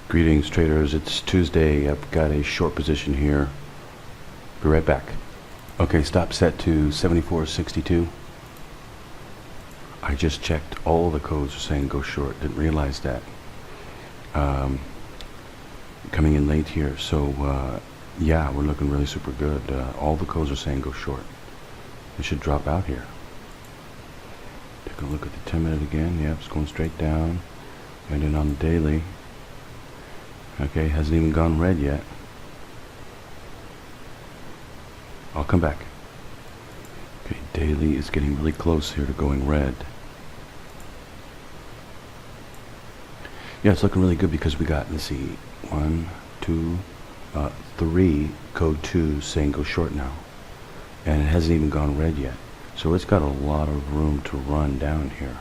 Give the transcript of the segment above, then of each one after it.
Greetings traders, it's Tuesday. I've got a short position here. Be right back. Okay, stop set to 74.62. I just checked, all the codes are saying go short. Didn't realize that. Coming in late here, so yeah, we're looking really super good. All the codes are saying go short. It should drop out here. Take a look at the 10-minute again. Yep, it's going straight down. And then on the daily. Okay, hasn't even gone red yet. I'll come back. Okay, daily is getting really close here to going red. Yeah, it's looking really good because we got, let's see, 1, 2, 3 code 2 saying go short now. And it hasn't even gone red yet. So it's got a lot of room to run down here.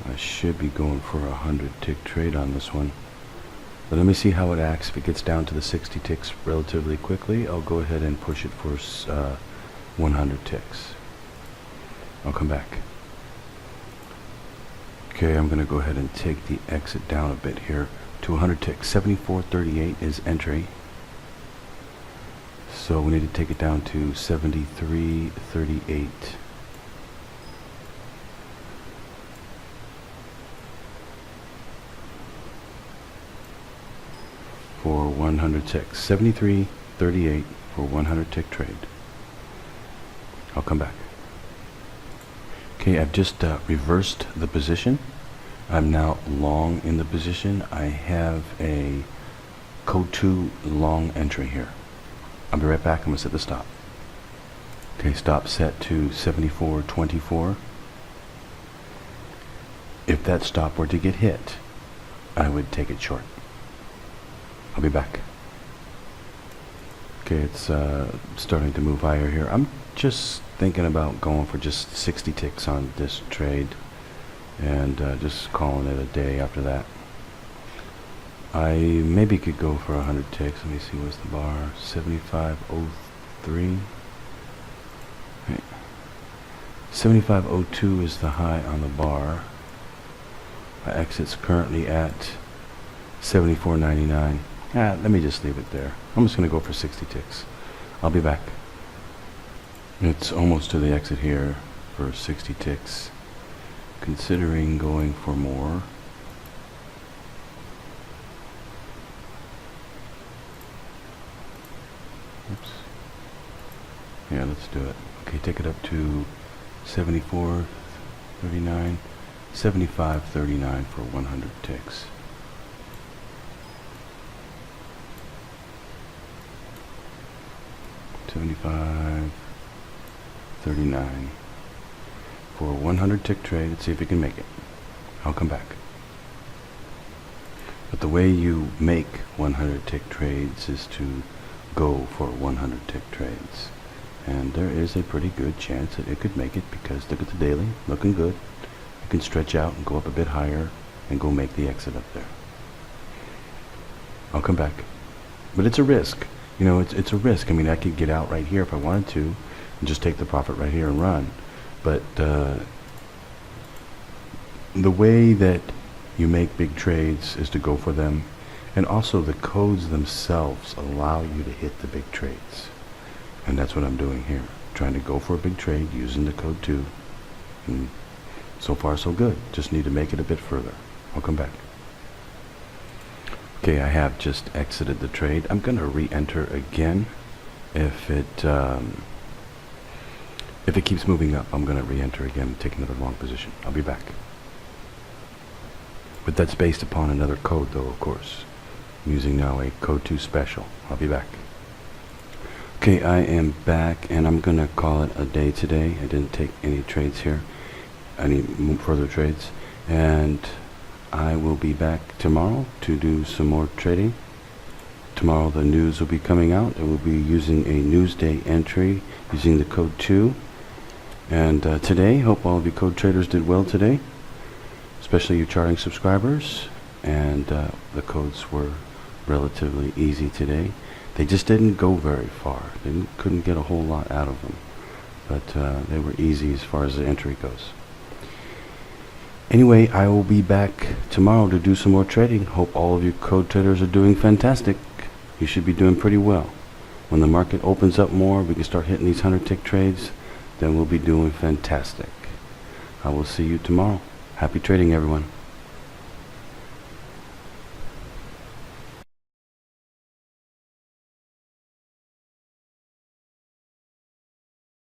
I should be going for a 100 tick trade on this one. But let me see how it acts. If it gets down to the 60 ticks relatively quickly, I'll go ahead and push it for 100 ticks. I'll come back. Okay, I'm going to go ahead and take the exit down a bit here to 100 ticks. 74.38 is entry. So we need to take it down to 73.38. For 100 ticks. 73.38 for 100 tick trade. I'll come back. Okay, I've just reversed the position. I'm now long in the position. I have a code 2 long entry here. I'll be right back. I'm going to set the stop. Okay, stop set to 74.24. If that stop were to get hit, I would take it short. I'll be back. Okay, it's starting to move higher here. I'm just thinking about going for just 60 ticks on this trade and just calling it a day after that. I maybe could go for 100 ticks. Let me see, what's the bar? 75.03. Okay. 75.02 is the high on the bar. My exit's currently at 74.99. Let me just leave it there. I'm just going to go for 60 ticks. I'll be back. It's almost to the exit here for 60 ticks. Considering going for more. Oops. Yeah, let's do it. Okay, take it up to 74.39, 75.39 for 100 ticks. 75.39 for a 100 tick trade. Let's see if we can make it. I'll come back. But the way you make 100 tick trades is to go for 100 tick trades. And there is a pretty good chance that it could make it because look at the daily, looking good. You can stretch out and go up a bit higher and go make the exit up there. I'll come back. But it's a risk. You know, it's a risk. I mean, I could get out right here if I wanted to and just take the profit right here and run. But the way that you make big trades is to go for them. And also the codes themselves allow you to hit the big trades. And that's what I'm doing here. Trying to go for a big trade using the code 2. And so far so good. Just need to make it a bit further. I'll come back. Okay, I have just exited the trade. I'm going to re-enter again. If it keeps moving up, I'm going to re-enter again and take another long position. I'll be back. But that's based upon another code, though, of course. I'm using now a code 2 special. I'll be back. Okay, I am back, and I'm going to call it a day today. I didn't take any trades here, any further trades. And I will be back tomorrow to do some more trading. Tomorrow the news will be coming out. I will be using a Newsday entry using the code 2. And today, hope all of you code traders did well today, especially you charting subscribers. And the codes were relatively easy today. They just didn't go very far. They couldn't get a whole lot out of them. But they were easy as far as the entry goes. Anyway, I will be back tomorrow to do some more trading. Hope all of you code traders are doing fantastic. You should be doing pretty well. When the market opens up more, we can start hitting these 100-tick trades, then we'll be doing fantastic. I will see you tomorrow. Happy trading, everyone.